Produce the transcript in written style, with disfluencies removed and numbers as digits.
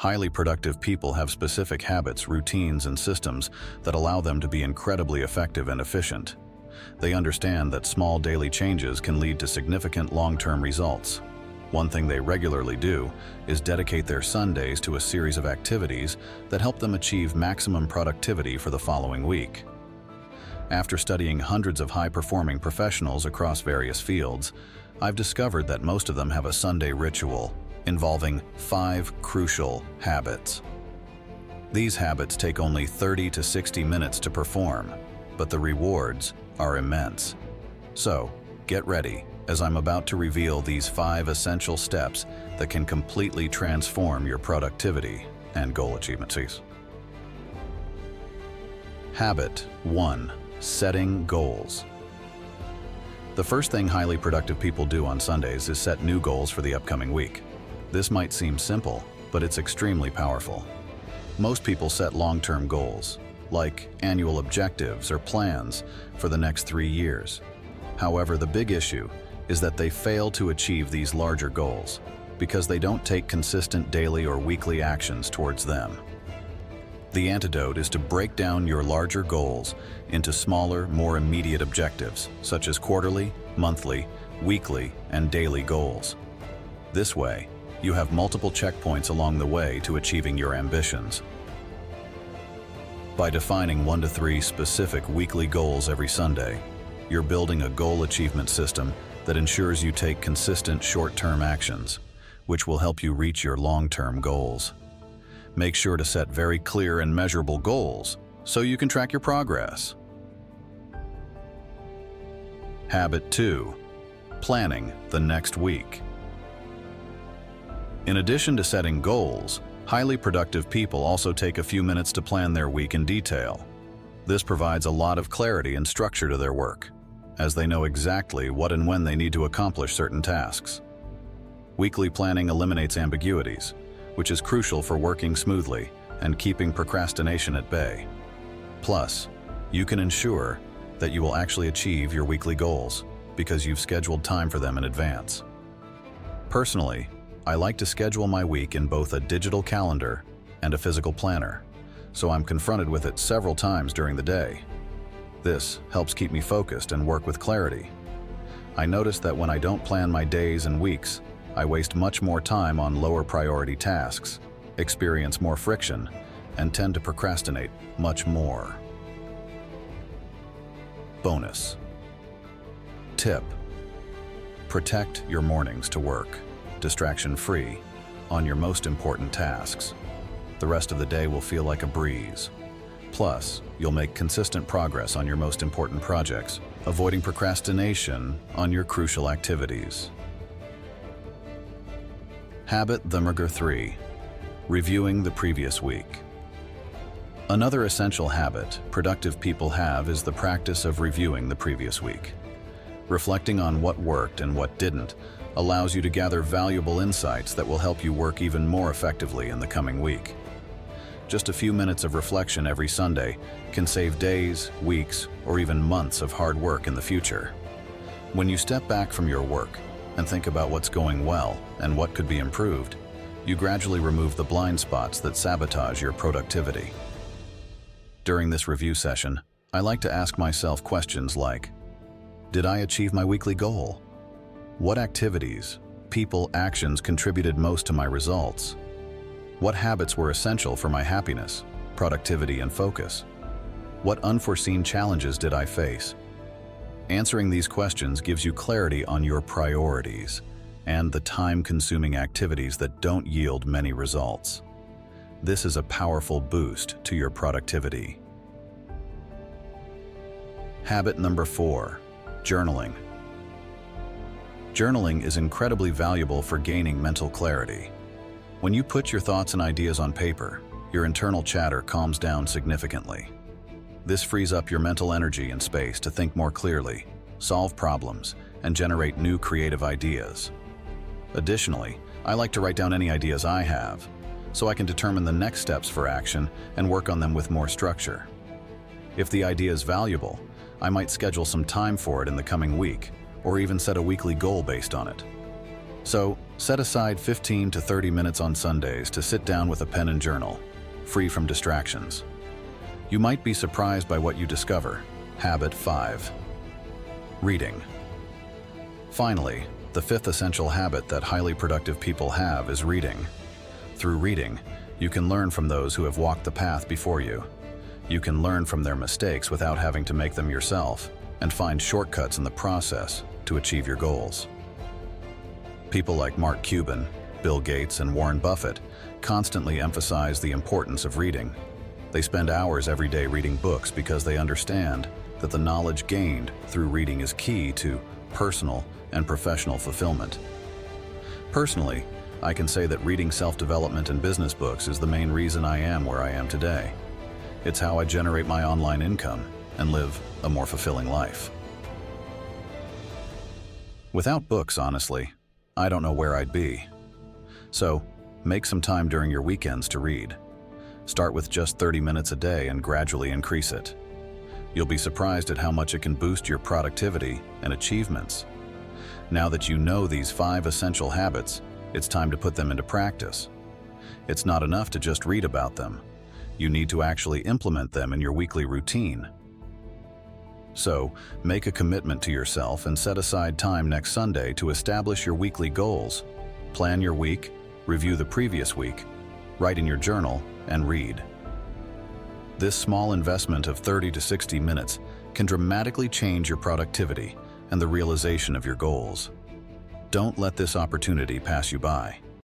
Highly productive people have specific habits, routines, and systems that allow them to be incredibly effective and efficient. They understand that small daily changes can lead to significant long-term results. One thing they regularly do is dedicate their Sundays to a series of activities that help them achieve maximum productivity for the following week. After studying hundreds of high-performing professionals across various fields, I've discovered that most of them have a Sunday ritual involving 5 crucial habits. These habits take only 30 to 60 minutes to perform, but the rewards are immense. So, get ready, as I'm about to reveal these 5 essential steps that can completely transform your productivity and goal achievements. Habit 1. Setting goals. The first thing highly productive people do on Sundays is set new goals for the upcoming week. This might seem simple, but it's extremely powerful. Most people set long-term goals, like annual objectives or plans for the next 3 years. However, the big issue is that they fail to achieve these larger goals because they don't take consistent daily or weekly actions towards them. The antidote is to break down your larger goals into smaller, more immediate objectives, such as quarterly, monthly, weekly, and daily goals. This way, you have multiple checkpoints along the way to achieving your ambitions. By defining 1 to 3 specific weekly goals every Sunday, you're building a goal achievement system that ensures you take consistent short-term actions, which will help you reach your long-term goals. Make sure to set very clear and measurable goals so you can track your progress. Habit 2. Planning the next week. In addition to setting goals, highly productive people also take a few minutes to plan their week in detail. This provides a lot of clarity and structure to their work, as they know exactly what and when they need to accomplish certain tasks. Weekly planning eliminates ambiguities, which is crucial for working smoothly and keeping procrastination at bay. Plus, you can ensure that you will actually achieve your weekly goals because you've scheduled time for them in advance. Personally, I like to schedule my week in both a digital calendar and a physical planner, so I'm confronted with it several times during the day. This helps keep me focused and work with clarity. I notice that when I don't plan my days and weeks, I waste much more time on lower priority tasks, experience more friction, and tend to procrastinate much more. Bonus tip: protect your mornings to work, distraction-free, on your most important tasks. The rest of the day will feel like a breeze. Plus, you'll make consistent progress on your most important projects, avoiding procrastination on your crucial activities. Habit number 3. Reviewing the previous week. Another essential habit productive people have is the practice of reviewing the previous week. Reflecting on what worked and what didn't allows you to gather valuable insights that will help you work even more effectively in the coming week. Just a few minutes of reflection every Sunday can save days, weeks, or even months of hard work in the future. When you step back from your work and think about what's going well and what could be improved, you gradually remove the blind spots that sabotage your productivity. During this review session, I like to ask myself questions like, did I achieve my weekly goal? What activities, people, actions contributed most to my results? What habits were essential for my happiness, productivity, and focus? What unforeseen challenges did I face? Answering these questions gives you clarity on your priorities and the time-consuming activities that don't yield many results. This is a powerful boost to your productivity. Habit number 4. Journaling. Journaling is incredibly valuable for gaining mental clarity. When you put your thoughts and ideas on paper, your internal chatter calms down significantly. This frees up your mental energy and space to think more clearly, solve problems, and generate new creative ideas. Additionally, I like to write down any ideas I have, so I can determine the next steps for action and work on them with more structure. If the idea is valuable, I might schedule some time for it in the coming week, or even set a weekly goal based on it. So, set aside 15 to 30 minutes on Sundays to sit down with a pen and journal, free from distractions. You might be surprised by what you discover. Habit 5. Reading. Finally, the fifth essential habit that highly productive people have is reading. Through reading, you can learn from those who have walked the path before you. You can learn from their mistakes without having to make them yourself, and find shortcuts in the process to achieve your goals. People like Mark Cuban, Bill Gates, and Warren Buffett constantly emphasize the importance of reading. They spend hours every day reading books because they understand that the knowledge gained through reading is key to personal and professional fulfillment. Personally, I can say that reading self-development and business books is the main reason I am where I am today. It's how I generate my online income and live a more fulfilling life. Without books, honestly, I don't know where I'd be. So, make some time during your weekends to read. Start with just 30 minutes a day and gradually increase it. You'll be surprised at how much it can boost your productivity and achievements. Now that you know these 5 essential habits, it's time to put them into practice. It's not enough to just read about them. You need to actually implement them in your weekly routine. So, make a commitment to yourself and set aside time next Sunday to establish your weekly goals. Plan your week, review the previous week, write in your journal, and read. This small investment of 30 to 60 minutes can dramatically change your productivity and the realization of your goals. Don't let this opportunity pass you by.